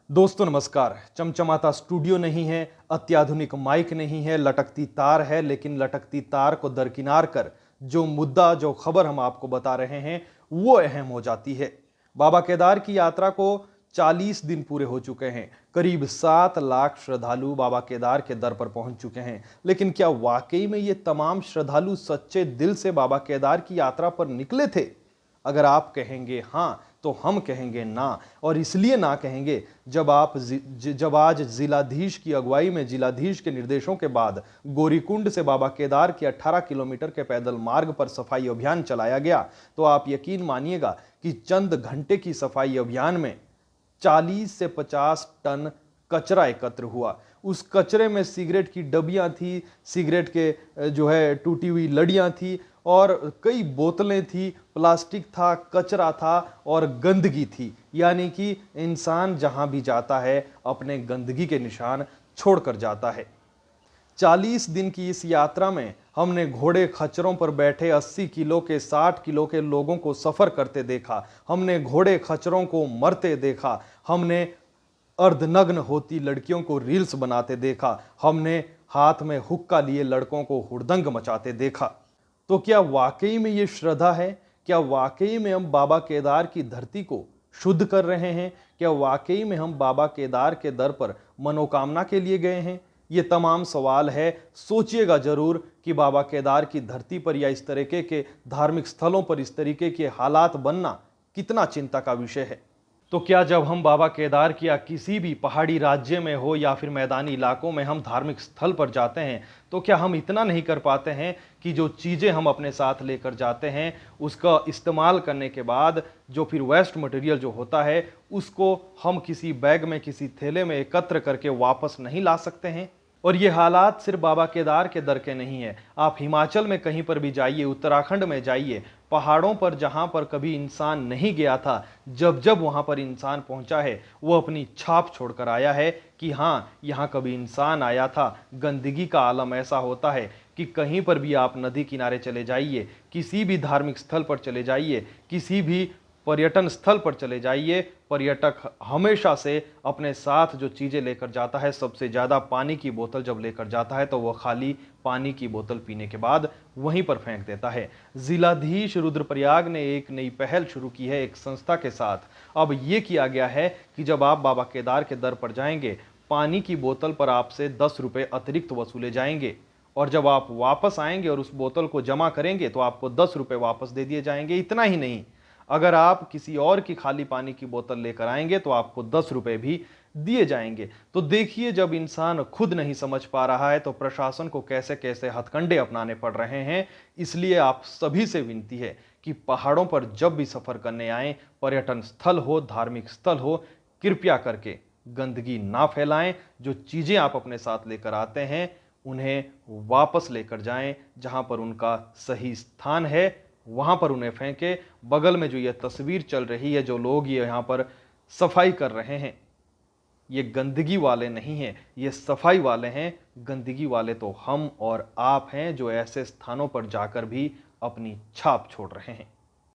दोस्तों नमस्कार। चमचमाता स्टूडियो नहीं है, अत्याधुनिक माइक नहीं है, लटकती तार है, लेकिन लटकती तार को दरकिनार कर जो मुद्दा जो खबर हम आपको बता रहे हैं वो अहम हो जाती है। बाबा केदार की यात्रा को 40 दिन पूरे हो चुके हैं। करीब 7 लाख श्रद्धालु बाबा केदार के दर पर पहुंच चुके हैं। लेकिन क्या वाकई में ये तमाम श्रद्धालु सच्चे दिल से बाबा केदार की यात्रा पर निकले थे? अगर आप कहेंगे हाँ तो हम कहेंगे ना। और इसलिए ना कहेंगे जब आज जिलाधीश की अगुवाई में जिलाधीश के निर्देशों के बाद गौरीकुंड से बाबा केदार के 18 किलोमीटर के पैदल मार्ग पर सफाई अभियान चलाया गया, तो आप यकीन मानिएगा कि चंद घंटे की सफाई अभियान में 40 से 50 टन कचरा एकत्र हुआ। उस कचरे में सिगरेट की डबियां थी, सिगरेट के टूटी हुई लड़ियां थी और कई बोतलें थी, प्लास्टिक था, कचरा था और गंदगी थी। यानी कि इंसान जहां भी जाता है अपने गंदगी के निशान छोड़कर जाता है। 40 दिन की इस यात्रा में हमने घोड़े खच्चरों पर बैठे 80 किलो के 60 किलो के लोगों को सफर करते देखा। हमने घोड़े खच्चरों को मरते देखा। हमने अर्धनग्न होती लड़कियों को रील्स बनाते देखा। हमने हाथ में हुक्का लिए लड़कों को हुड़दंग मचाते देखा। तो क्या वाकई में ये श्रद्धा है? क्या वाकई में हम बाबा केदार की धरती को शुद्ध कर रहे हैं? क्या वाकई में हम बाबा केदार के दर पर मनोकामना के लिए गए हैं? ये तमाम सवाल है। सोचिएगा जरूर कि बाबा केदार की धरती पर या इस तरीके के धार्मिक स्थलों पर इस तरीके के हालात बनना कितना चिंता का विषय है। तो क्या जब हम बाबा केदार की या किसी भी पहाड़ी राज्य में हो या फिर मैदानी इलाकों में हम धार्मिक स्थल पर जाते हैं, तो क्या हम इतना नहीं कर पाते हैं कि जो चीज़ें हम अपने साथ लेकर जाते हैं उसका इस्तेमाल करने के बाद जो फिर वेस्ट मटेरियल जो होता है उसको हम किसी बैग में किसी थैले में एकत्र करके वापस नहीं ला सकते हैं? और ये हालात सिर्फ बाबा केदार के दर के नहीं है। आप हिमाचल में कहीं पर भी जाइए, उत्तराखंड में जाइए, पहाड़ों पर जहां पर कभी इंसान नहीं गया था, जब जब वहां पर इंसान पहुंचा है वो अपनी छाप छोड़कर आया है कि हाँ यहाँ कभी इंसान आया था। गंदगी का आलम ऐसा होता है कि कहीं पर भी आप नदी किनारे चले जाइए, किसी भी धार्मिक स्थल पर चले जाइए, किसी भी पर्यटन स्थल पर चले जाइए, पर्यटक हमेशा से अपने साथ जो चीज़ें लेकर जाता है, सबसे ज़्यादा पानी की बोतल जब लेकर जाता है तो वह खाली पानी की बोतल पीने के बाद वहीं पर फेंक देता है। जिलाधीश रुद्रप्रयाग ने एक नई पहल शुरू की है एक संस्था के साथ। अब ये किया गया है कि जब आप बाबा केदार के दर पर जाएंगे, पानी की बोतल पर आपसे 10 रुपये अतिरिक्त वसूले जाएंगे और जब आप वापस आएंगे और उस बोतल को जमा करेंगे तो आपको 10 रुपये वापस दे दिए जाएंगे। इतना ही नहीं, अगर आप किसी और की खाली पानी की बोतल लेकर आएंगे तो आपको 10 रुपये भी दिए जाएंगे। तो देखिए, जब इंसान खुद नहीं समझ पा रहा है तो प्रशासन को कैसे कैसे हथकंडे अपनाने पड़ रहे हैं। इसलिए आप सभी से विनती है कि पहाड़ों पर जब भी सफर करने आए, पर्यटन स्थल हो, धार्मिक स्थल हो, कृपया करके गंदगी ना फैलाएं। जो चीजें आप अपने साथ लेकर आते हैं उन्हें वापस लेकर जाएं, जहां पर उनका सही स्थान है वहां पर उन्हें फेंके। बगल में जो ये तस्वीर चल रही है, जो लोग ये यहाँ पर सफाई कर रहे हैं, ये गंदगी वाले नहीं हैं, ये सफाई वाले हैं। गंदगी वाले तो हम और आप हैं जो ऐसे स्थानों पर जाकर भी अपनी छाप छोड़ रहे हैं।